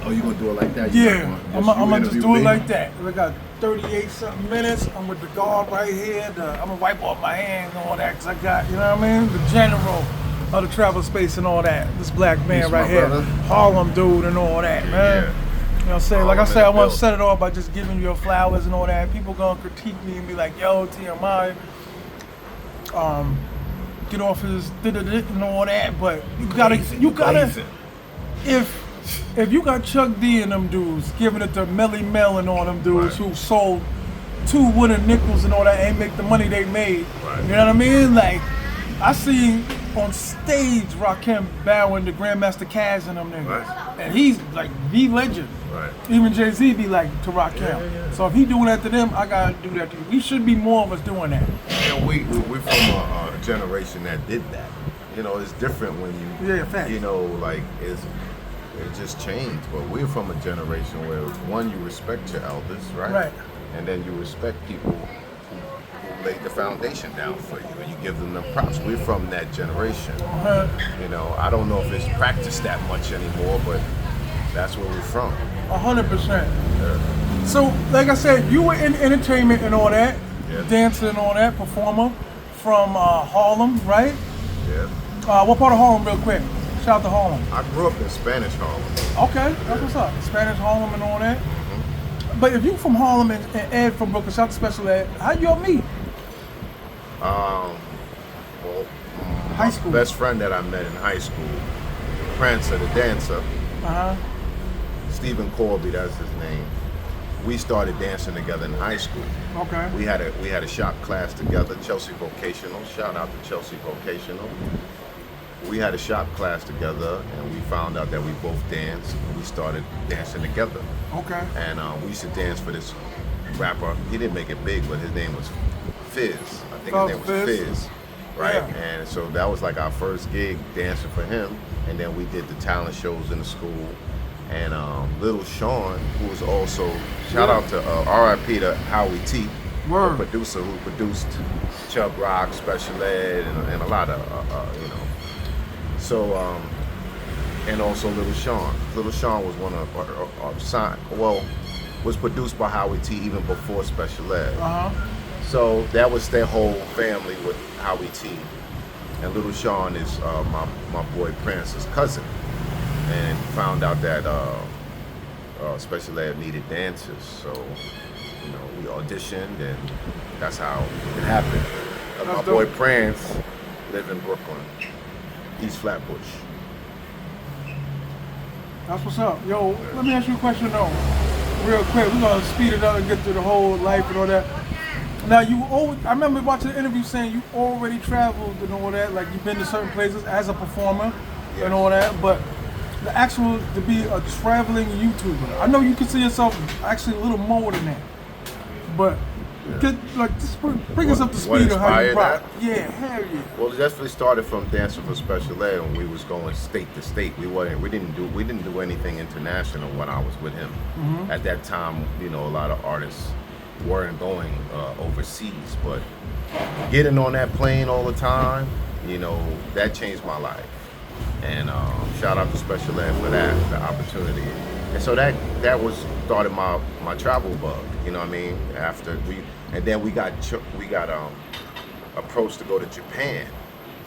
Oh, you gonna do it like that? Yeah, I'm gonna just do it like that. We got 38 something minutes. I'm with the guard right here. I'm gonna wipe off my hands and all that, cause I got, you know what I mean, the general of the travel space and all that. This black man right here, brother. Harlem dude and all that, man. Yeah. You know what I'm saying? Like I said, I want to set it off by just giving you your flowers and all that. People gonna critique me and be like, yo, T.M.I, get off his and all that, but you gotta, if you got Chuck D and them dudes giving it to Melly Mel and all them dudes who sold 2 wooden nickels and all that, ain't make the money they made. Right. You know what I mean? Like, I seen on stage Rakim bowing to Grandmaster Caz and them niggas. Right. And he's like the legend. Right. Even Jay-Z be like to Rakim. Yeah. So if he doing that to them, I gotta do that to you. We should be more of us doing that. Yeah, we're from a generation that did that. You know, it's different when you, you know, like it just changed. But we're from a generation where, one, you respect your elders, right? Right. And then you respect people who laid the foundation down for you, and you give them the props. We're from that generation. You know, I don't know if it's practiced that much anymore, but that's where we're from. 100%. Yeah. So, like I said, you were in entertainment and all that, dancer and all that, performer from Harlem, right? Yeah. What part of Harlem, real quick? Shout out to Harlem. I grew up in Spanish Harlem. Okay, that's what's up. Spanish Harlem and all that. But if you from Harlem and Ed from Brooklyn, shout out to Special Ed, how'd y'all meet? Well, high school. Best friend that I met in high school, Prancer, the dancer. Stephen Corby, that's his name. We started dancing together in high school. Okay. We had a shop class together, Chelsea Vocational. Shout out to Chelsea Vocational. We had a shop class together, and we found out that we both danced, and we started dancing together. Okay. And we used to dance for this rapper. He didn't make it big, but his name was Fizz. I think his name was Fizz. Right? Yeah. And so that was like our first gig dancing for him. And then we did the talent shows in the school. And Little Sean, who was also, shout out to R.I.P. to Howie T, the producer who produced Chubb Rock, Special Ed, and a lot of, you know. So, and also Little Sean. Little Sean was one of, was produced by Howie T even before Special Ed. So that was their whole family with Howie T. And Little Sean is my boy Prance's cousin. And found out that Special Ed needed dancers. So, you know, we auditioned, and that's how it happened. My boy Prance lived in Brooklyn, East Flatbush. That's what's up. Yo, let me ask you a question though, real quick. We're gonna speed it up and get through the whole life and all that. Now, I remember watching the interview saying you already traveled and all that, like you've been to certain places as a performer and all that, but the actual, to be a traveling YouTuber, I know you consider yourself actually a little more than that, but just bring us up to speed on how you rock. Yeah, hell yeah. Well, it definitely started from dancing for Special Ed when we was going state to state. We didn't do anything international when I was with him. At that time, you know, a lot of artists weren't going overseas, but getting on that plane all the time, you know, that changed my life. And shout out to Special Ed for that, the opportunity. And so that was started my travel bug, you know what I mean? Then we got approached to go to Japan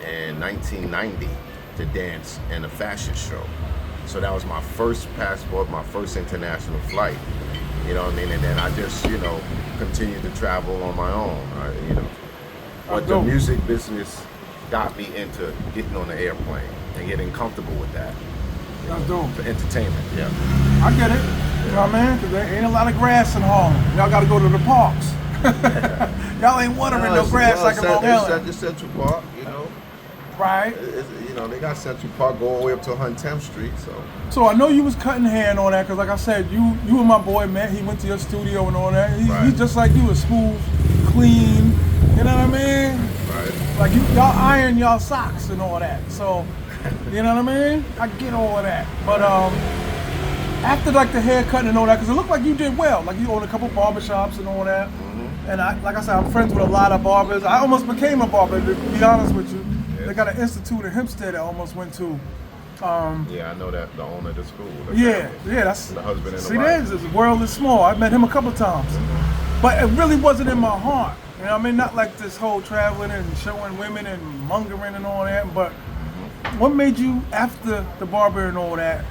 in 1990 to dance in a fashion show. So that was my first passport, my first international flight, you know what I mean? And then I just, you know, continued to travel on my own, you know. But the music business got me into getting on the airplane and getting comfortable with that. That's dope. For entertainment, yeah. I get it. You know what I mean? Because there ain't a lot of grass in Harlem. Y'all got to go to the parks. Y'all ain't watering no grass like in Long Island. It's Central Park, you know. Right. You know, they got Central Park go all the way up to 110th Street, so. So I know you was cutting hair and all that, because like I said, you and my boy met. He went to your studio and all that. He's just like you, a smooth, clean, you know what I mean? Right. Like y'all iron y'all socks and all that. So, you know what I mean? I get all of that. But after like the haircut and all that, because it looked like you did well. Like you owned a couple barbershops and all that. And like I said, I'm friends with a lot of barbers. I almost became a barber, to be honest with you. They got an institute in Hempstead I almost went to. Yeah, I know that the owner of the school. The Yeah, family, that's the husband and see, the wife. the world is small. I met him a couple times, but it really wasn't in my heart. You know what I mean? Not like this whole traveling and showing women and mongering and all that. But what made you, after the barber and all that,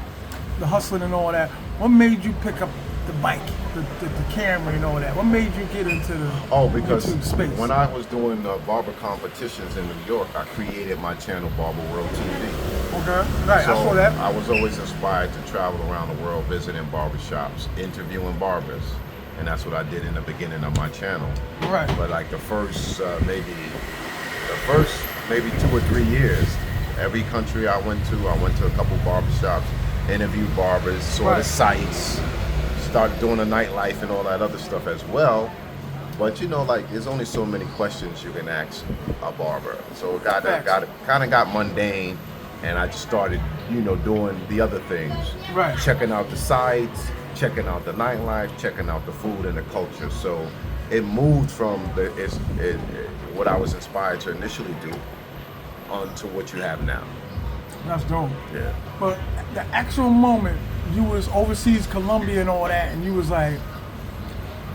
the hustling and all that, what made you pick up the bike, the camera and all that? What made you get into the Because YouTube space? when I was doing barber competitions in New York, I created my channel, Barber World TV. Okay, right, So I saw that. I was always inspired to travel around the world, visiting barbershops, interviewing barbers, and that's what I did in the beginning of my channel. Right. But like the first maybe 2 or 3 years, every country I went to a couple barbershops, interviewed barbers, saw the sites, started doing the nightlife and all that other stuff as well. But like there's only so many questions you can ask a barber. So it got mundane, and I just started, doing the other things. Right. Checking out the sites, checking out the nightlife, checking out the food and the culture. So it moved from what I was inspired to initially do onto what you have now. That's dope. Yeah. But the actual moment you was overseas, Colombia and all that, and you was like,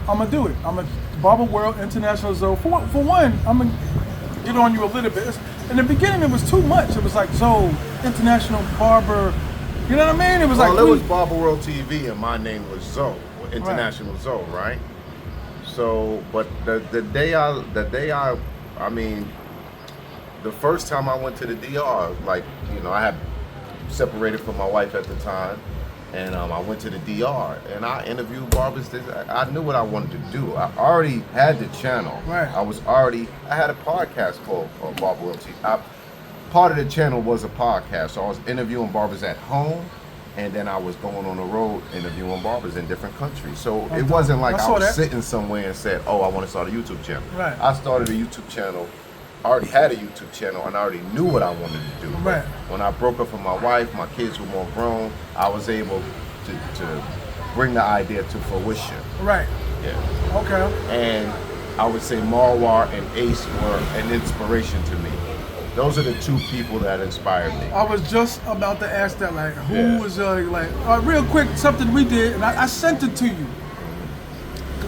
I'm gonna do it. I'm a Barber World International Zoe. For one, I'm gonna get on you a little bit. In the beginning, it was too much. It was like Zoe, International Barber. You know what I mean? It was it was Barber World TV, and my name was Zoe, International Zoe, right? So, but the first time I went to the DR, I had separated from my wife at the time, and I went to the DR, and I interviewed barbers. I knew what I wanted to do. I already had the channel. Right. I had a podcast called Barber World TV. Part of the channel was a podcast, so I was interviewing barbers at home, and then I was going on the road interviewing barbers in different countries. So it wasn't like I was sitting somewhere and said, oh, I want to start a YouTube channel. Right. I started a YouTube channel. I already had a YouTube channel, and I already knew what I wanted to do. Right. When I broke up from my wife, my kids were more grown, I was able to bring the idea to fruition. Right. Yeah. Okay. And I would say Marwar and Ace were an inspiration to me. Those are the two people that inspired me. I was just about to ask that, like, who was real quick, something we did, and I sent it to you.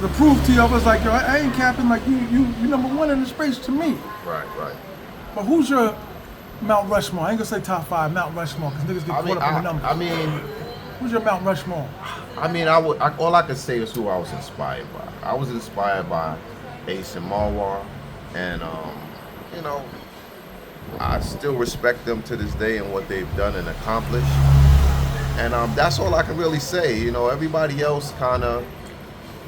To prove to you, I was like, yo, I ain't capping, like, you number one in the space to me. Right. But who's your Mount Rushmore? I ain't gonna say top 5, Mount Rushmore, because niggas get caught up in the numbers. Who's your Mount Rushmore? All I could say is who I was inspired by. I was inspired by Ace and Marwar, and I still respect them to this day and what they've done and accomplished. And that's all I can really say. Everybody else kind of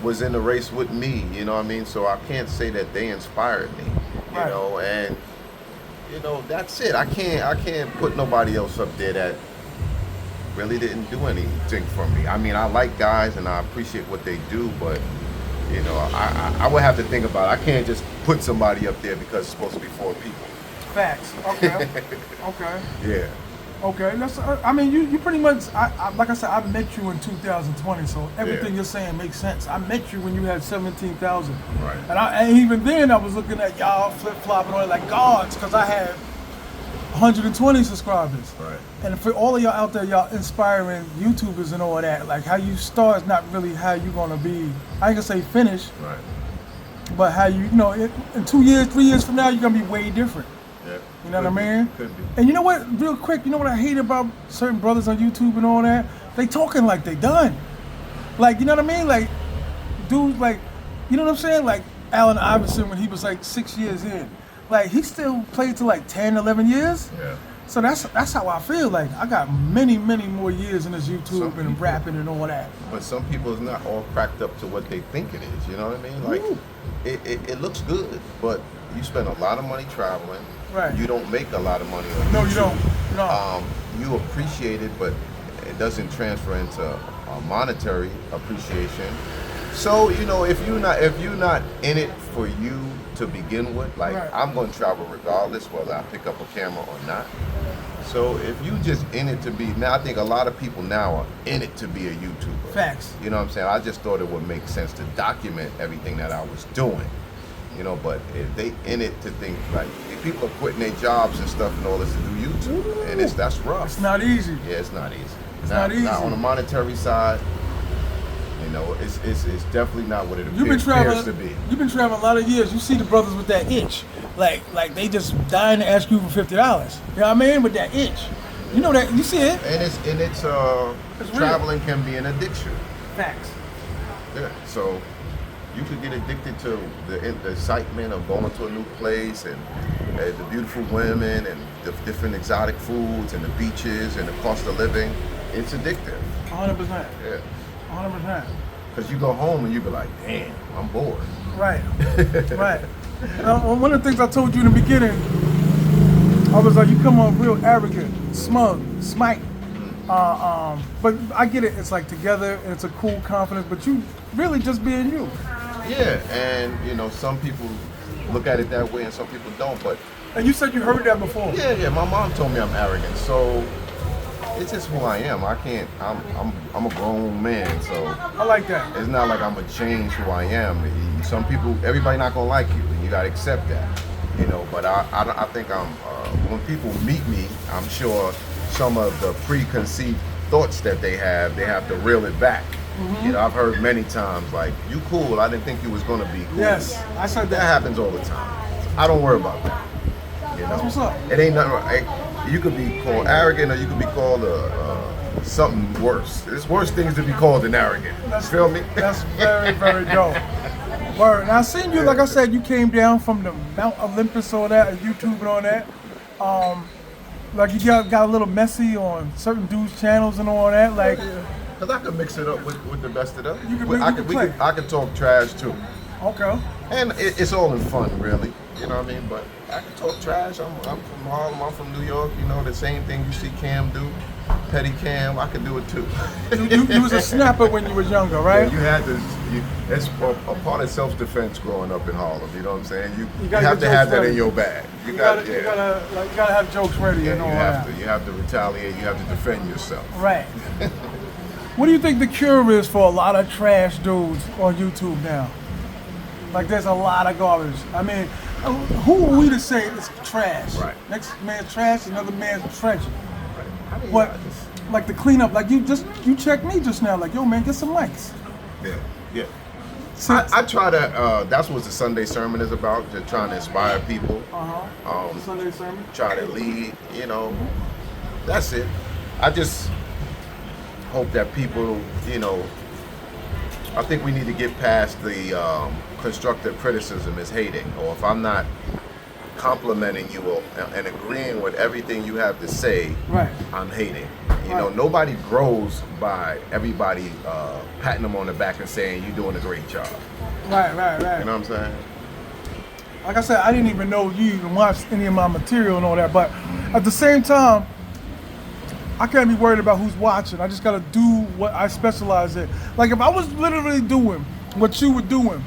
was in the race with me, you know what I mean? So I can't say that they inspired me, and that's it. I can't put nobody else up there that really didn't do anything for me. I mean, I like guys and I appreciate what they do, but I would have to think about it. I can't just put somebody up there because it's supposed to be 4 people. Facts. Okay. Okay. Yeah. Okay. You pretty much, like I said, I met you in 2020, so everything you're saying makes sense. I met you when you had 17,000. Right. And even then, I was looking at y'all flip-flopping on it like gods, because I had 120 subscribers. Right. And for all of y'all out there, y'all inspiring YouTubers and all that, like how you start is not really how you gonna be, I ain't gonna say finished, right, but how in 2 years, 3 years from now, you're gonna be way different. Yeah. You know what I mean? Could be. And you know what, real quick, you know what I hate about certain brothers on YouTube and all that? They talking like they done. Like, you know what I mean? Like, dudes like, you know what I'm saying? Like Allen Iverson when he was like 6 years in. Like, he still played to like 10, 11 years. Yeah. So that's how I feel. Like, I got many, many more years in this YouTube and rapping and all that. But some people is not all cracked up to what they think it is. You know what I mean? Like, it looks good, but you spend a lot of money traveling. Right. You don't make a lot of money on YouTube. No, you don't. No. You appreciate it, but it doesn't transfer into a monetary appreciation. So, if you're not in it for you to begin with, like, right, I'm going to travel regardless whether I pick up a camera or not. So if you just in it to be, now I think a lot of people now are in it to be a YouTuber. Facts. You know what I'm saying? I just thought it would make sense to document everything that I was doing. You know, but if they in it to think like if people are quitting their jobs and stuff and all this to do YouTube, and that's rough. It's not easy. Yeah, it's not easy. It's not easy. Not on the monetary side. You know, it's definitely not what it You've been appears to be. You've been traveling a lot of years. You see the brothers with that itch, like they just dying to ask you for $50. You know what I mean? With that itch, you know that you see it. And it's traveling can be an addiction. Facts. Yeah, so you could get addicted to the excitement of going to a new place and the beautiful women and the different exotic foods and the beaches and the cost of living. It's addictive. 100%. Yeah. 100%. Because you go home and you be like, damn, I'm bored. Right. Right. One of the things I told you in the beginning, I was like, you come on real arrogant, smug, smite. But I get it. It's like together, and it's a cool confidence. But you really just being you. Yeah, and you know, some people look at it that way, and some people don't. But and you said you heard that before. Yeah. My mom told me I'm arrogant, so it's just who I am. I can't. I'm a grown man, so I like that. It's not like I'm gonna change who I am. Some people, everybody not gonna like you, and you gotta accept that. You know, but I think when people meet me, I'm sure some of the preconceived thoughts that they have to reel it back. Mm-hmm. You know, I've heard many times like, "You cool? I didn't think you was gonna be cool." Yes, I said that. That happens all the time. I don't worry about that. You know, that's what's up. It ain't nothing. You could be called arrogant, or you could be called something worse. There's worse things to be called than arrogant. You feel me? That's very, very dope. Word. Now I seen you, like I said, you came down from the Mount Olympus, all that, and YouTube and all that. Like you got a little messy on certain dudes' channels and all that. Like, because I could mix it up with the best of them. I could talk trash too. Okay. And it's all in fun, really. You know what I mean? But I can talk trash. I'm from Harlem. I'm from New York. You know, the same thing you see Cam do, Petty Cam. I could do it too. you was a snapper when you was younger, right? Yeah, you had to. That's a part of self-defense growing up in Harlem. You know what I'm saying? You have to have that in your bag. You gotta have jokes ready and all that. You have to retaliate. You have to defend yourself. Right. What do you think the cure is for a lot of trash dudes on YouTube now? Like, there's a lot of garbage. I mean, who are we to say it's trash? Right. Next man's trash, another man's treasure. Right. I mean, but like the cleanup, like you checked me just now, like, yo man, get some mics. Yeah. I try to. That's what the Sunday sermon is about. Just trying to inspire people. Sunday sermon. Try to lead. You know, that's it. I just hope that people, you know, I think we need to get past the constructive criticism is hating, or if I'm not complimenting you and agreeing with everything you have to say, right, I'm hating. You know, nobody grows by everybody patting them on the back and saying you're doing a great job. Right. You know what I'm saying? Like I said, I didn't even know you even watched any of my material and all that, but at the same time, I can't be worried about who's watching. I just gotta do what I specialize in. Like if I was literally doing what you were doing,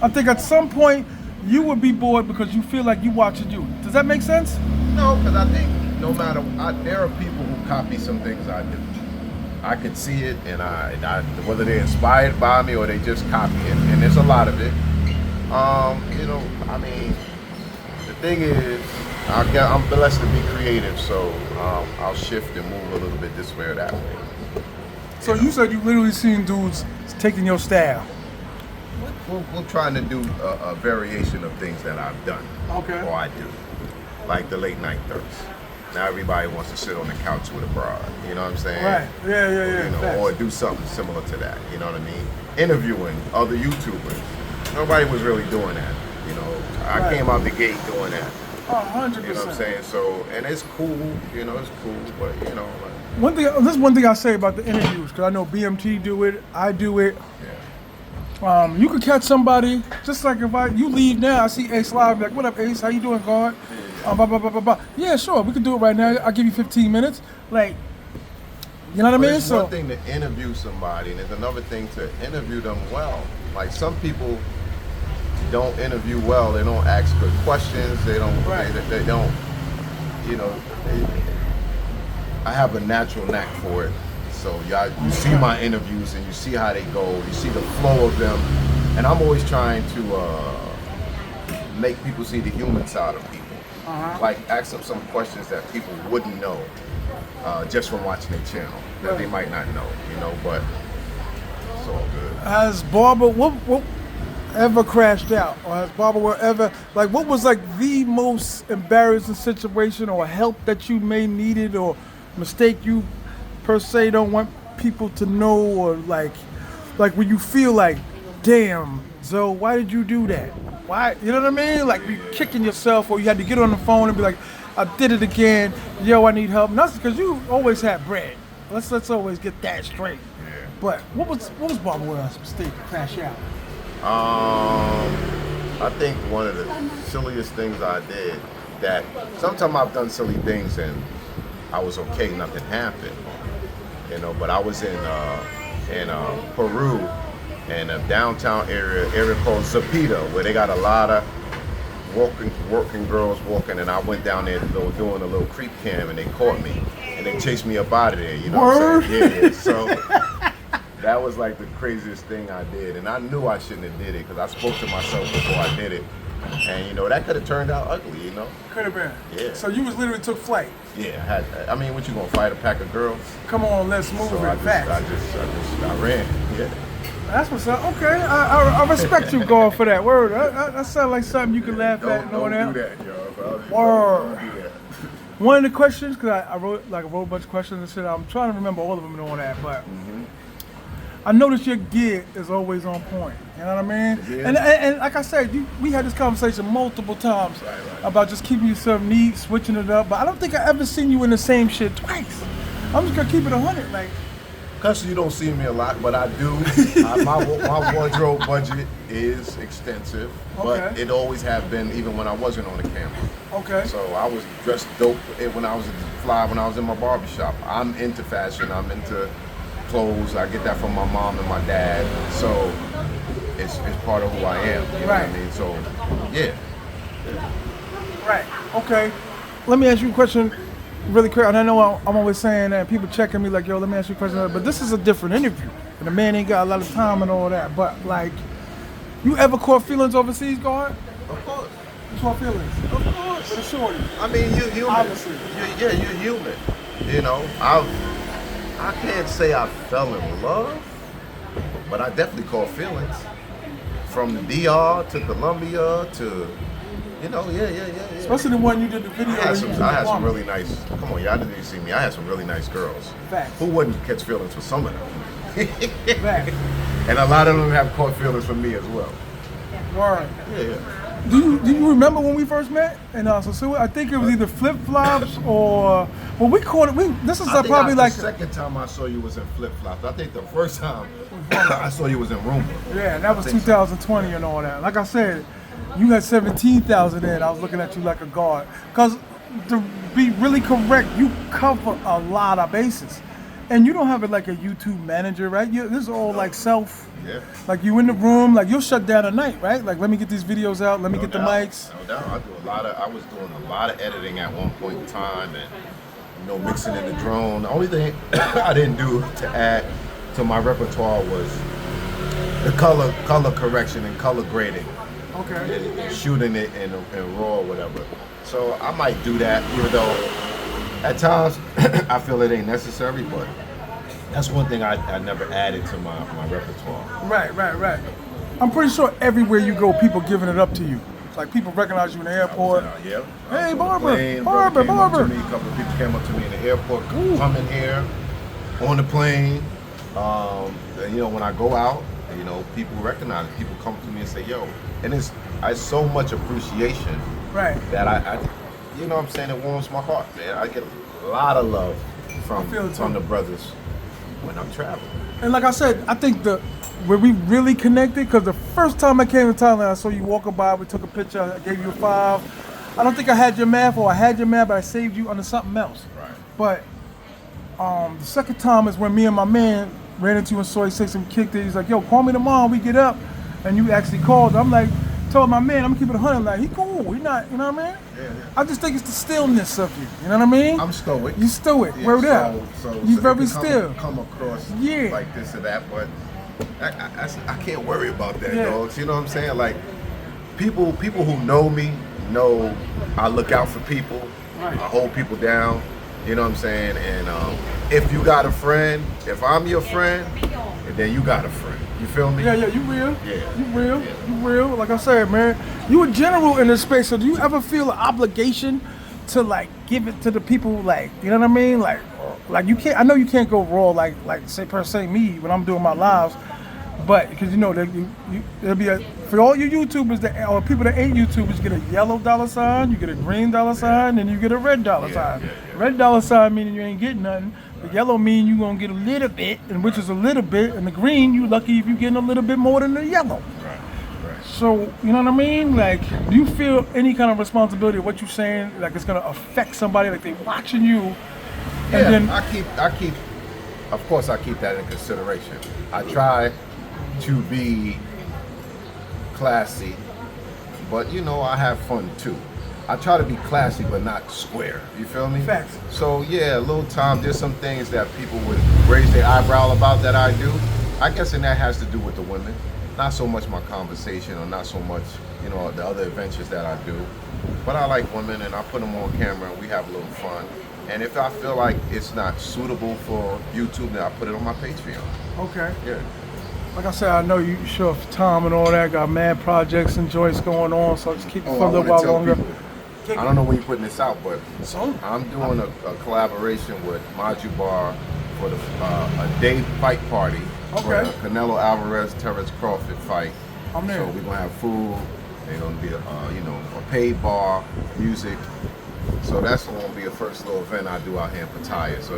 I think at some point you would be bored because you feel like you watching you. Does that make sense? No, because I think no matter, there are people who copy some things I do. I could see it, and I whether they're inspired by me or they just copy it, and there's a lot of it. You know, I mean, the thing is, I'm blessed to be creative, so I'll shift and move a little bit this way or that way. So you said you literally seen dudes taking your style. We're trying to do a variation of things that I've done. Okay. Or I do. Like the late night thirst. Now everybody wants to sit on the couch with a broad. You know what I'm saying? Right. Yeah. You know, or do something similar to that. You know what I mean? Interviewing other YouTubers. Nobody was really doing that. You know, I came out the gate doing that. 100%. You know what I'm saying? So, and it's cool. You know, it's cool. But, you know. This is one thing I say about the interviews, because I know BMT do it, I do it. Yeah. You could catch somebody, just like if you leave now, I see Ace live, like, what up, Ace? How you doing, guard? Blah, blah, blah, blah. Yeah, sure, we can do it right now. I'll give you 15 minutes. Like, you know what I mean? It's one thing to interview somebody, and it's another thing to interview them well. Like, some people don't interview well. They don't ask good questions. They don't, they don't, you know, I have a natural knack for it. So you see my interviews and you see how they go. You see the flow of them, and I'm always trying to make people see the human side of people. Like ask them some questions that people wouldn't know just from watching their channel that they might not know, you know. But it's all good. Has Barber what ever crashed out, or has Barber ever like what was like the most embarrassing situation or help that you may needed or mistake you per se don't want people to know, or like when you feel like, damn, Zoe, why did you do that? Why, you know what I mean? Like you kicking yourself, or you had to get on the phone and be like, I did it again. Yo, I need help. And that's because you always had bread. Let's always get that straight. Yeah. But what was Barber World's mistake to crash out? I think one of the silliest things I did, that sometimes I've done silly things and I was okay, nothing happened, you know. But I was in Peru, in a downtown area called Zapita, where they got a lot of working girls walking, and I went down there doing a little creep cam, and they caught me, and they chased me up out of there. You know what I'm saying? Yeah. So that was like the craziest thing I did, and I knew I shouldn't have did it because I spoke to myself before I did it, and you know that could have turned out ugly. You know. Could have been. Yeah. So you was literally took flight. Yeah. I mean, what you gonna fight a pack of girls? Come on, let's move So it. I ran. Yeah. That's what's up. Okay, I respect you going for that word. That sounds like something you can laugh at and all that. Don't do that, yo. Word. Don't do that. One of the questions, because I wrote a bunch of questions and shit. I'm trying to remember all of them and all that, but I noticed your gear is always on point. You know what I mean? Yeah. And like I said, we had this conversation multiple times about just keeping yourself neat, switching it up. But I don't think I ever seen you in the same shit twice. I'm just gonna keep it 100, like. Because you don't see me a lot, but I do. My wardrobe budget is extensive, but it always have been, even when I wasn't on the camera. Okay. So I was dressed dope when I was when I was in my barbershop. I'm into fashion. I'm into clothes. I get that from my mom and my dad. So it's part of who I am. You know what I mean? So yeah. Right. Okay. Let me ask you a question. Really quick, and I know I'm always saying that, people checking me like, yo, let me ask you a question, but this is a different interview, and the man ain't got a lot of time and all that, but like, you ever caught feelings overseas, guard? Of course. You caught feelings? Of course. With a shorty? I mean, you're human. Obviously. You're human. You know, I can't say I fell in love, but I definitely caught feelings. From the DR to Colombia to, you know, yeah. Especially the one you did the video. I had some really nice, come on, y'all didn't even see me. I had some really nice girls. Facts. Who wouldn't catch feelings for some of them? Facts. And a lot of them have caught feelings for me as well. Word. Yeah. Do you remember when we first met? And so I think it was either flip flops or we caught it. This is probably like the second time I saw you was in flip flops. I think the first time I saw you was in Roomba. Yeah, and that was 2020 and all that. Like I said, you had 17,000 in. I was looking at you like a guard. Because to be really correct, you cover a lot of bases. And you don't have it like a YouTube manager, right? This is all like self. Yeah. Like you in the room, like you'll shut down at night, right? Like, let me get these videos out, let me get the mics. No doubt. I was doing a lot of editing at one point in time, and you know, mixing in the drone. The only thing I didn't do to add to my repertoire was the color correction and color grading. Okay. And shooting it in RAW or whatever. So I might do that, even though at times I feel it ain't necessary, but that's one thing I never added to my repertoire. Right. I'm pretty sure everywhere you go, people giving it up to you. Like people recognize you in the airport. Yeah. Hey, Barber. A couple of people came up to me in the airport, coming here, on the plane. You know, when I go out, you know, people recognize it. People come to me and say, yo, and it's so much appreciation. Right. That I you know what I'm saying, it warms my heart, man. I get a lot of love from the brothers when I'm traveling. And like I said, I think where we really connected, because the first time I came to Thailand, I saw you walking by, we took a picture, I gave you a 5. I don't think I had your math, or I had your math, but I saved you under something else. Right. But the second time is when me and my man ran into you in Soy 6 and kicked it. He's like, yo, call me tomorrow, we get up. And you actually called. I'm like, told my man, I'm gonna keep it 100. Like, he cool, he not, you know what I mean? Yeah. I just think it's the stillness of you, you know what I mean? I'm stoic. You stoic, word up. You very still. Come across Yeah. like this or that, but I can't worry about that, Yeah. dog. You know what I'm saying? Like, people who know me know I look out for people. Right. I hold people down. You know what I'm saying? And if you got a friend, if I'm your friend, then you got a friend. You feel me? Yeah, you real. Yeah. You real. You real. Like I said, man, you a general in this space. So do you ever feel an obligation to like give it to the people? Like, you know what I mean? Like you can't. I know you can't go raw. Like say per se me when I'm doing my lives. But because you know there'll be for all you YouTubers that or people that ain't YouTubers, you get a yellow $sign, you get a green $sign, and you get a red sign. Yeah. Red $sign meaning you ain't getting nothing. The yellow mean you gonna get a little bit, and which is a little bit, and the green you lucky if you getting a little bit more than the yellow. Right. So you know what I mean? Like, do you feel any kind of responsibility of what you're saying? Like it's gonna affect somebody? Like they watching you, and Yeah, then I keep. Of course, I keep that in consideration. I try to be classy, but you know I have fun too. I try to be classy but not square. You feel me? Facts. So yeah, a little time. There's some things that people would raise their eyebrow about that I do. I guess and that has to do with the women. Not so much my conversation or not so much, you know, the other adventures that I do. But I like women and I put them on camera and we have a little fun. And if I feel like it's not suitable for YouTube, then I put it on my Patreon. okay. Yeah. Like I said, I know you sure for Tom and all that, got mad projects and joints going on, so just keep it for a little while longer. I don't know when you're putting this out, but So? I'm doing a collaboration with Maju Bar for a day fight party for Okay. the Canelo Alvarez Terrence Crawford fight. I'm there. So we're gonna have food. There's gonna be a paid bar, music. So that's gonna be the first little event I do out here in Pattaya. So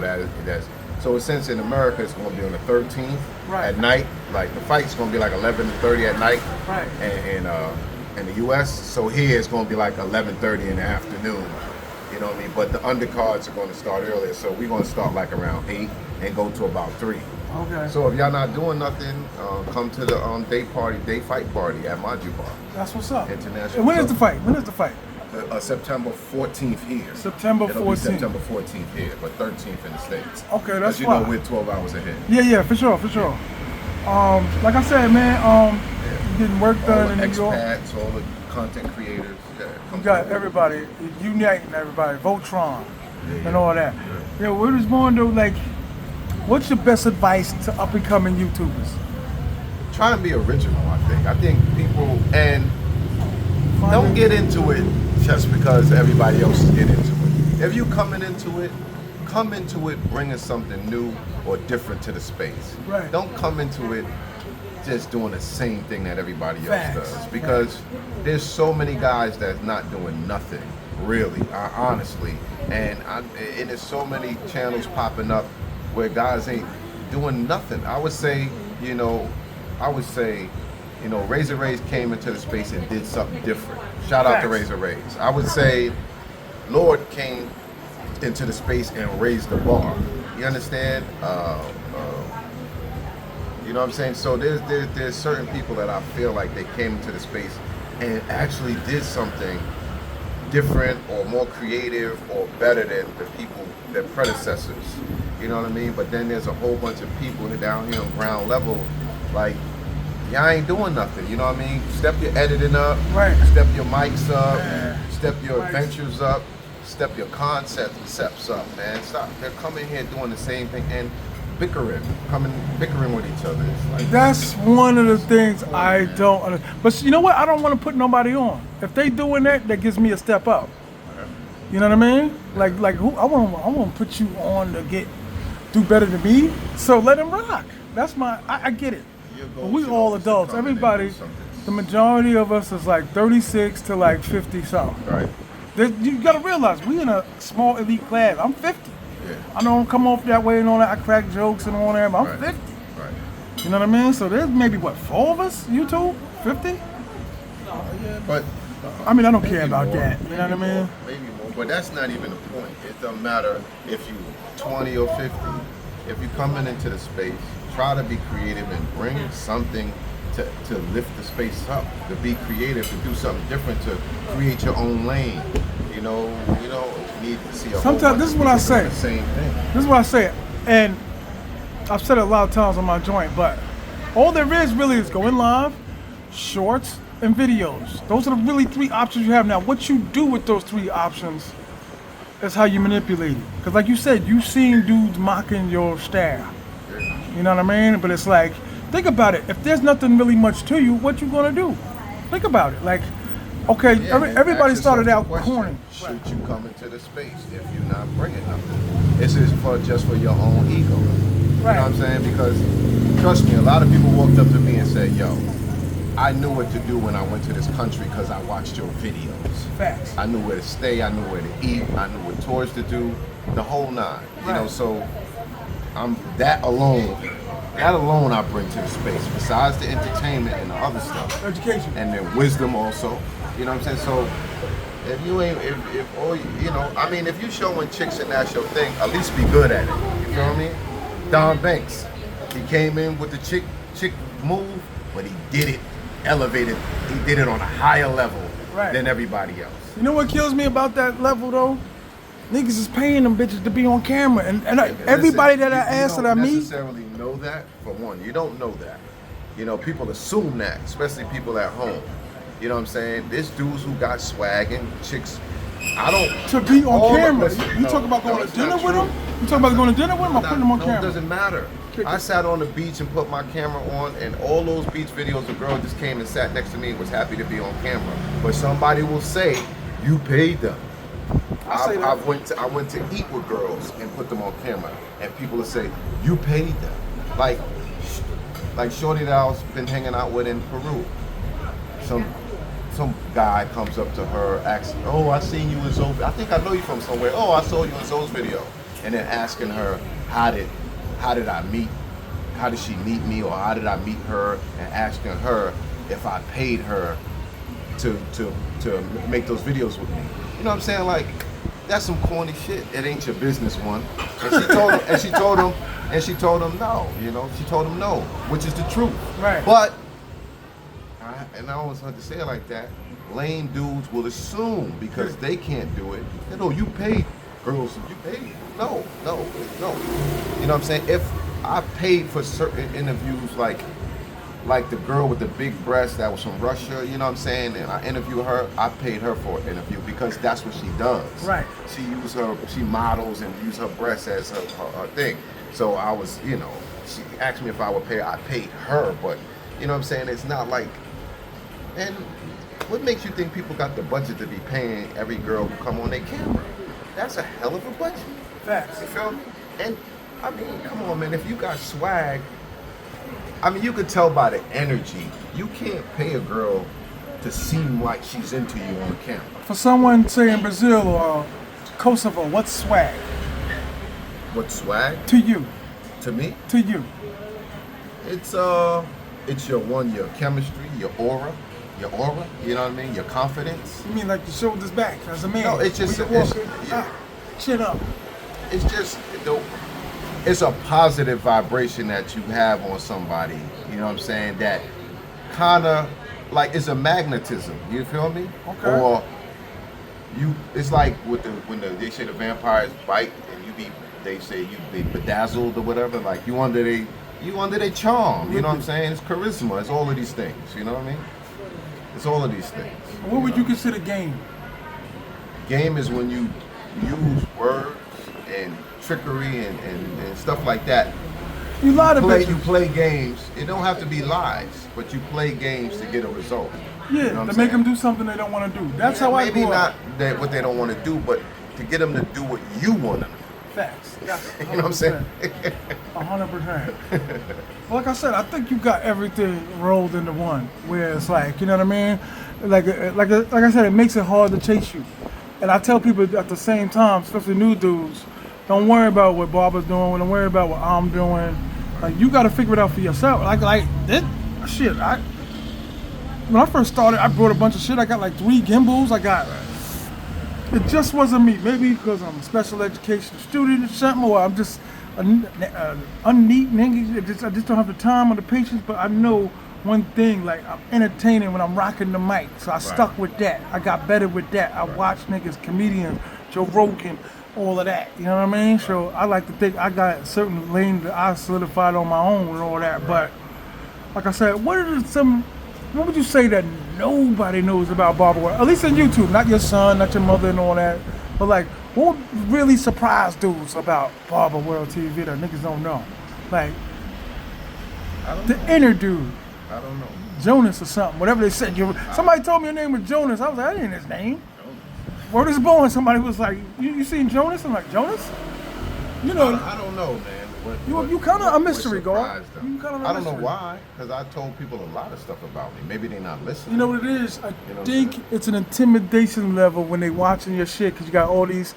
so since in America it's gonna be on the 13th Right. at night. Like the fight's gonna be like 11:30 at night. Right. And in the U.S. So here it's going to be like 11:30 in the afternoon. You know what I mean? But the undercards are going to start earlier. So we're going to start like around 8 and go to about 3. Okay. So if y'all not doing nothing, come to the day fight party at Maju Bar. That's what's up. International. And when is the fight? When is the fight? September 14th here. September It'll be 14th. September 14th here, but 13th in the States. Okay, that's As you fine. know, we're 12 hours ahead. Yeah, for sure. Like I said, man, you're getting work All done the in New York. expats, all the content creators. Yeah, come You got through. everybody, uniting everybody, Voltron, and all that. Yeah, we're just going to like, what's your best advice to up and coming YouTubers? Try to be original, I think people, and don't get into it just because everybody else is getting into it. If you coming into it, come into it bringing something new or different to the space. Right. Don't come into it just doing the same thing that everybody else Facts. does. Because there's so many guys that's not doing nothing, really, honestly. And there's so many channels popping up where guys ain't doing nothing. I would say, Razor Rays came into the space and did something different. Shout out to Facts. Razor Rays. I would say Lord came into the space and raised the bar. You understand? You know what I'm saying? So there's certain people that I feel like they came into the space and actually did something different or more creative or better than their predecessors. You know what I mean? But then there's a whole bunch of people down here on ground level, like, y'all ain't doing nothing. You know what I mean? Step your editing up, Right. Step your mics up, step your Right. adventures up, step your concepts up, man. Stop. They're coming here doing the same thing and bickering with each other. It's like, That's one of the things I don't understand. But you know what? I don't want to put nobody on. If they doing that, that gives me a step up. You know what I mean? Like who I want to put you on to do better than me. So let them rock. That's I get it. But we all adults. Everybody, the majority of us is like 36 to like 50 something. right. You gotta realize we in a small elite class. I'm 50. Yeah. I don't come off that way and all that. I crack jokes and all that, but I'm Right. 50. Right. You know what I mean? So there's maybe 4 of us, YouTube? 50? But I mean, I don't care maybe about more, that. You know what I maybe mean? more, maybe more. But that's not even the point. It doesn't matter if you 20 or 50. If you're coming into the space, try to be creative and bring something to lift the space up, to be creative, to do something different, to create your own lane. You need to see a whole Sometimes bunch this is of what I people doing say. the same thing. This is what I say. And I've said it a lot of times on my joint, but all there is really is going live, shorts, and videos. Those are the really 3 options you have now. What you do with those 3 options is how you manipulate it. Because like you said, you've seen dudes mocking your style. You know what I mean? But it's like, think about it. If there's nothing really much to you, what you gonna do? Think about it. Like, okay, everybody started out corny. Should you come into the space if you're not bringing nothing? This is just for your own ego. You know what I'm saying? Because trust me, a lot of people walked up to me and said, "Yo, I knew what to do when I went to this country because I watched your videos. Facts. I knew where to stay. I knew where to eat. I knew what tours to do. The whole 9. You know, so that alone I bring to the space. Besides the entertainment and the other stuff, Education. and then wisdom also. You know what I'm saying? So if you ain't, if all you know, I mean, if you showing chicks and that's your thing, at least be good at it. You feel me? Don Banks, he came in with the chick move, but he did it elevated. He did it on a higher level than everybody else. You know what kills me about that level though? Niggas is paying them bitches to be on camera, and everybody that I ask that I meet. You don't necessarily know that. For one, you don't know that. You know, people assume that, especially people at home. You know what I'm saying? There's dudes who got swag and chicks. I don't. To be on camera. You talk about going to dinner with them? You talk about going to dinner with them or putting them on camera? No, it doesn't matter. I sat on the beach and put my camera on, and all those beach videos, the girl just came and sat next to me and was happy to be on camera. But somebody will say, you paid them. I went to eat with girls and put them on camera, and people will say, you paid them. Like shorty that I've been hanging out with in Peru. Some guy comes up to her, asks, oh, I seen you in Zoe's. I think I know you from somewhere. Oh, I saw you in Zoe's video. And then asking her, how did she meet me, or how did I meet her, and asking her if I paid her to make those videos with me. You know what I'm saying? Like, that's some corny shit. It ain't your business, one. And she told him no, you know, she told him no, which is the truth. Right. But and I always had to say it like that, lame dudes will assume because they can't do it, that, oh, you paid girls, you paid. No. You know what I'm saying? If I paid for certain interviews, like the girl with the big breasts that was from Russia, you know what I'm saying? And I interviewed her, I paid her for an interview because that's what she does. Right. She models and use her breasts as her thing. So I was, you know, she asked me if I would pay her, I paid her, but you know what I'm saying? It's not like, and what makes you think people got the budget to be paying every girl who come on their camera? That's a hell of a budget. Facts. You feel me? And I mean, come on, man. If you got swag, I mean, you could tell by the energy. You can't pay a girl to seem like she's into you on camera. For someone, say in Brazil or Kosovo, what's swag? What's swag? To you. To me? To you. It's your chemistry, your aura, you know what I mean? Your confidence. You mean like your shoulders back as a man? No, it's just chin up. It's just it's a positive vibration that you have on somebody. You know what I'm saying? That kind of like it's a magnetism. You feel me? Okay. Or it's like with they say the vampires bite and they say you be bedazzled or whatever. Like you under their charm. You know what I'm saying? It's charisma. It's all of these things. You know what I mean? It's all of these things. What would you consider game? Game is when you use words and trickery and stuff like that. You lie to bitches. You play games. It don't have to be lies, but you play games to get a result. Yeah, you know to make them do something they don't want to do. That's how I grew up. Maybe not what they don't want to do, but to get them to do what you want them to do. Facts. You know what I'm saying? 100%. Well, like I said, I think you got everything rolled into one. Where it's like, you know what I mean? Like I said, it makes it hard to chase you. And I tell people at the same time, especially new dudes, don't worry about what Barbara's doing. Don't worry about what I'm doing. Like, you got to figure it out for yourself. Like this shit. When I first started, I brought a bunch of shit. I got like 3 gimbals. It just wasn't me. Maybe because I'm a special education student or something, or I'm just a unneat nigga. I just don't have the time or the patience. But I know one thing, like I'm entertaining when I'm rocking the mic. So I stuck with that. I got better with that. I watched niggas, comedians, Joe Rogan, all of that. You know what I mean? So I like to think I got certain lanes that I solidified on my own and all that. But like I said, what are some what would you say that nobody knows about Barber World? At least on YouTube, not your son, not your mother and all that. But like, what would really surprise dudes about Barber World TV that niggas don't know? Like, I don't the know. inner dude, I don't know. Jonas or something, whatever they said. Somebody told me your name was Jonas. I was like, that ain't his name. Word is born. Somebody was like, you seen Jonas? I'm like, Jonas? You know. I don't know, man. You kind of a mystery, girl. I don't know why, because I told people a lot of stuff about me. Maybe they're not listening. You know what it is? I think it's an intimidation level when they watching your shit because you got all these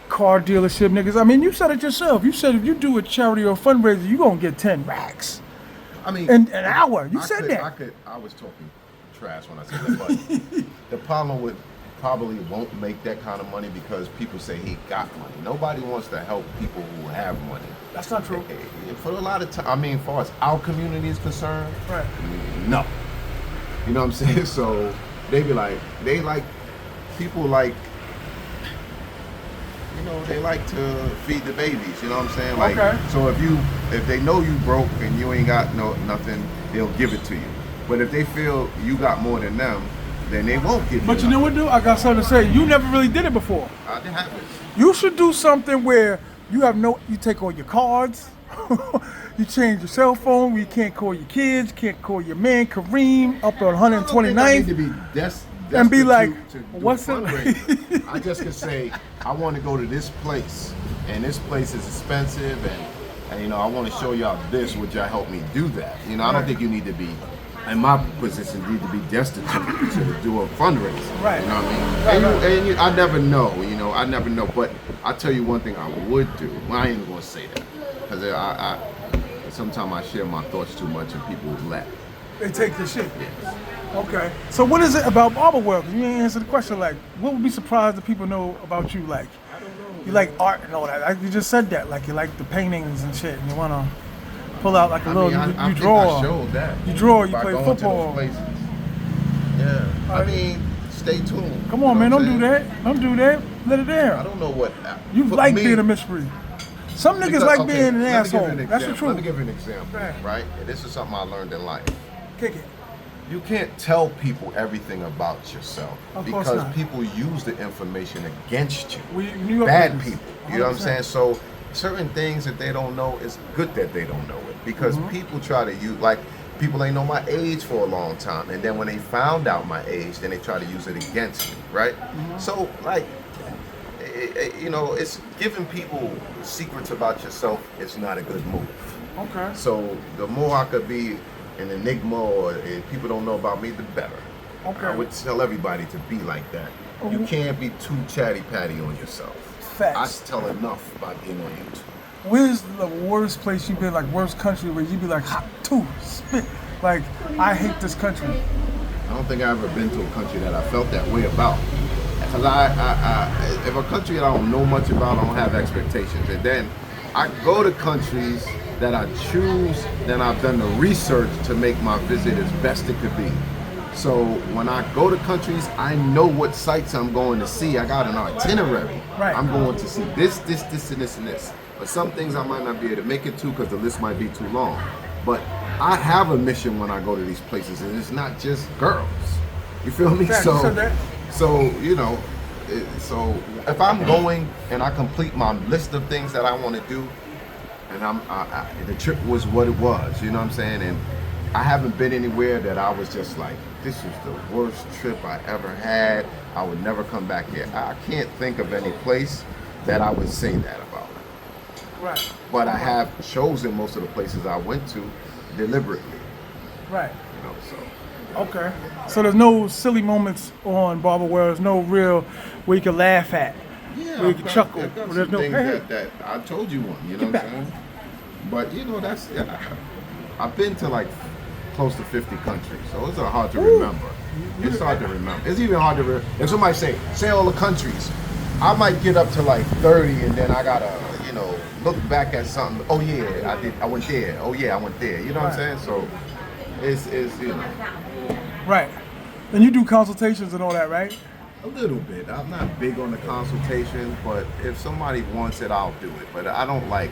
car dealership niggas. I mean, you said it yourself. You said if you do a charity or a fundraiser, you gonna get 10 racks. I mean, in an hour. You said that. I was talking trash when I said that, but the problem probably won't make that kind of money because people say he got money. Nobody wants to help people who have money. That's not true. For a lot of time, I mean, as far as our community is concerned, right? No. You know what I'm saying? So they like people like, you know, they like to feed the babies. You know what I'm saying? Like, okay. So if they know you broke and you ain't got nothing, they'll give it to you. But if they feel you got more than them, then they won't give you. But you know what, dude? I got something to say. You never really did it before. I didn't have it. You should do something where you take all your cards, you change your cell phone where you can't call your kids, can't call your man Kareem up on 129th. I need to be and be like, to what's it like? I just could say, I want to go to this place, and this place is expensive, and you know, I want to show y'all this, would y'all help me do that? You know, I don't think you need to be, in my position, need to be destitute to do a fundraiser. Right. You know what I mean? I never know, I never know. But I'll tell you one thing I would do. Well, I ain't even going to say that. Because I sometimes I share my thoughts too much and people laugh. They take the shit. Yes. Okay. So what is it about Barber World? You ain't answer the question. Like, what would be surprised if people know about you? Like, I don't know. You like art and all that. Like, you just said that. Like, you like the paintings and shit. And you want to pull out like a little, you draw. I showed that. You draw, you by play going football. To those places. Yeah. I mean, stay tuned. Come on, man. Don't do that. Don't do that. Let it there. I don't know what. You like being a mystery. Some niggas like being an asshole. That's the truth. Let me give you an example, right? And this is something I learned in life. Kick it. You can't tell people everything about yourself because people use the information against you. Bad people. You know what I'm saying? So certain things that they don't know, it's good that they don't know it because people try to use, like, people ain't know my age for a long time, and then when they found out my age, then they try to use it against me, right? So, like, you know, it's giving people secrets about yourself is not a good move. Okay. So the more I could be an enigma or if people don't know about me, the better. Okay. I would tell everybody to be like that. You can't be too chatty-patty on yourself. Facts. I tell enough about being on YouTube. Where's the worst place you've been, like worst country where you be like, hot too, spit. Like, I hate this country. I don't think I've ever been to a country that I felt that way about. Because if a country that I don't know much about, I don't have expectations. And then I go to countries that I choose, then I've done the research to make my visit as best it could be. So when I go to countries, I know what sites I'm going to see. I got an itinerary. Right. I'm going to see this, and this, and this. But some things I might not be able to make it to because the list might be too long. But I have a mission when I go to these places, and it's not just girls. You feel me? So you know, so if I'm going and I complete my list of things that I want to do, and the trip was what it was, you know what I'm saying? And I haven't been anywhere that I was just like, this is the worst trip I ever had. I would never come back here. I can't think of any place that I would say that about. Right. But I have chosen most of the places I went to deliberately. Right. You know, so. Okay. So there's no silly moments on Barber World. There's no real where you can laugh at. Yeah, where you can chuckle. I've got There's no things that I told you one, you know what I'm saying? But you know, I've been to like close to 50 countries, so it's hard to remember. It's hard to remember. It's even hard to remember. If somebody say all the countries, I might get up to like 30 and then I gotta, you know, look back at something. Oh yeah, I went there. Oh yeah, I went there. You know what I'm saying? So it's you know. Right. And you do consultations and all that, right? A little bit. I'm not big on the consultation, but if somebody wants it, I'll do it. But I don't like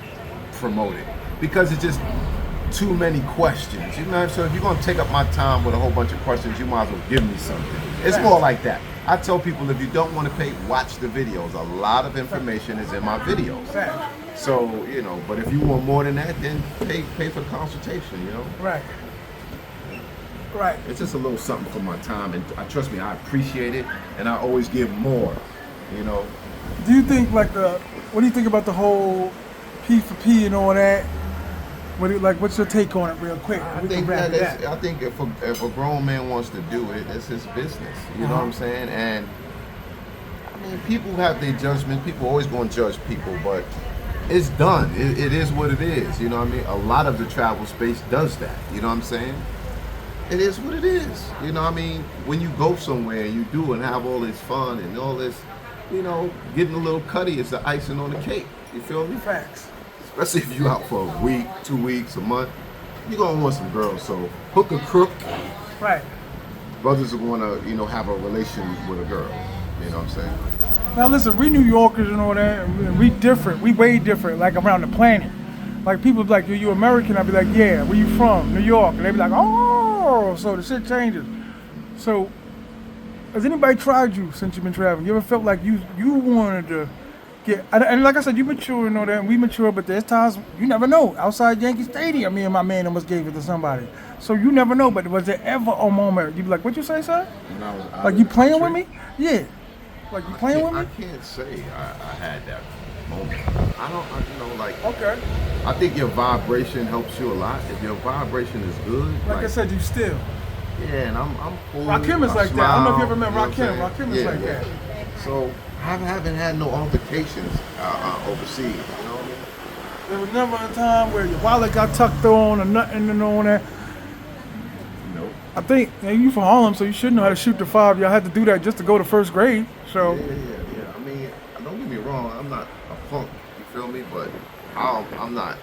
promote it because it just too many questions. You know, so if you're gonna take up my time with a whole bunch of questions, you might as well give me something. It's more like that. I tell people if you don't want to pay, watch the videos. A lot of information is in my videos. So, you know, but if you want more than that, then pay for consultation, you know? Right. Right. It's just a little something for my time, and trust me, I appreciate it, and I always give more, you know? Do you think what do you think about the whole P for P and all that? What's your take on it, real quick? I think if a grown man wants to do it, it's his business. You know what I'm saying? And I mean, people have their judgment. People always going to judge people, but it's done. It is what it is. You know what I mean? A lot of the travel space does that. You know what I'm saying? It is what it is. You know what I mean? When you go somewhere, you do and have all this fun and all this, you know, getting a little cutty is the icing on the cake. You feel me? Facts. Especially if you out for a week, 2 weeks, a month, you're gonna want some girls. So hook a crook. Right. Brothers are gonna, you know, have a relation with a girl. You know what I'm saying? Now listen, we New Yorkers and all that, and we different. We way different, like around the planet. Like people be like, "Are you American?" I'd be like, "Yeah." Where you from? New York. And they be like, "Oh," so the shit changes. So, has anybody tried you since you've been traveling? You ever felt like you wanted to get? And like I said, you mature and all that, and we mature, but there's times you never know. Outside Yankee Stadium, me and my man almost gave it to somebody. So you never know. But was there ever a moment you be like, "What you say, sir?" Like you playing with me? Yeah. Like you playing with me? I can't say I had that moment. You know, like. Okay. I think your vibration helps you a lot. If your vibration is good. Like I said, you still. Yeah, and I'm cool. Rakim is like that. I don't know if you ever met Rakim. Rakim is like that. So I haven't had no altercations overseas. You know what I mean? There was never a time where your wallet got tucked on or nothing and all that. Nope. I think you from Harlem, so you should know how to shoot the 5. Y'all had to do that just to go to first grade. So. Yeah. I mean, don't get me wrong. I'm not a punk. You feel me? But I'm not.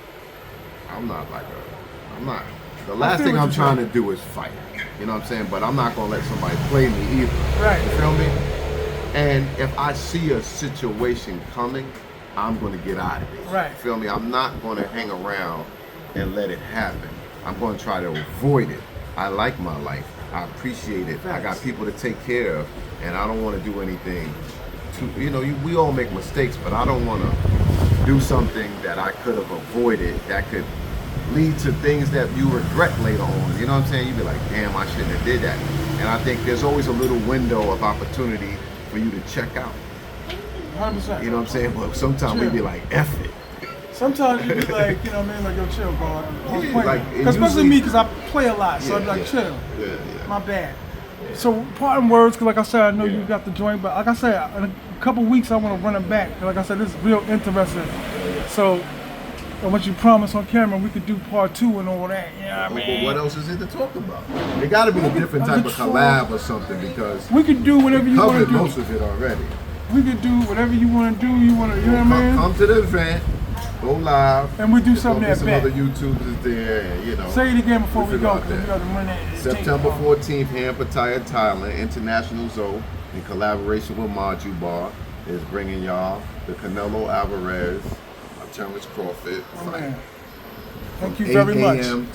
The last thing I'm trying to do is fight. You know what I'm saying? But I'm not gonna let somebody play me either. Right. You feel me? And if I see a situation coming, I'm gonna get out of it. Right. You feel me? I'm not gonna hang around and let it happen. I'm gonna try to avoid it. I like my life. I appreciate it. I got people to take care of, and I don't want to do anything. We all make mistakes, but I don't want to do something that I could have avoided that could lead to things that you regret later on. You know what I'm saying? You'd be like, damn, I shouldn't have did that. And I think there's always a little window of opportunity for you to check out. 100%. You know what I'm saying? But sometimes we be like, F it. Sometimes you be like, you know what I mean? Like, yo, chill, bro. Yeah, especially me, because I play a lot. So I'd be like, chill. Yeah. My bad. So, parting words, because like I said, I know you got the joint, but like I said, in a couple weeks, I want to run it back. Like I said, this is real interesting. So, I want you to promise on camera we could do part 2 and all that. You know what I mean? But what else is it to talk about? It got to be a different type of collab or something, because we could do whatever you want to do. Most of it already. We could do whatever you want to do. You know what I mean? Come to the event, go live, and we do something that some other YouTubers there, and you know. Say it again before we go, because we got to run that. September 14th here in Pattaya, Thailand, International Zoo, in collaboration with Maju Bar, is bringing y'all the Canelo Alvarez, Terrence Crawford fight. Thank you very much. 8 a.m.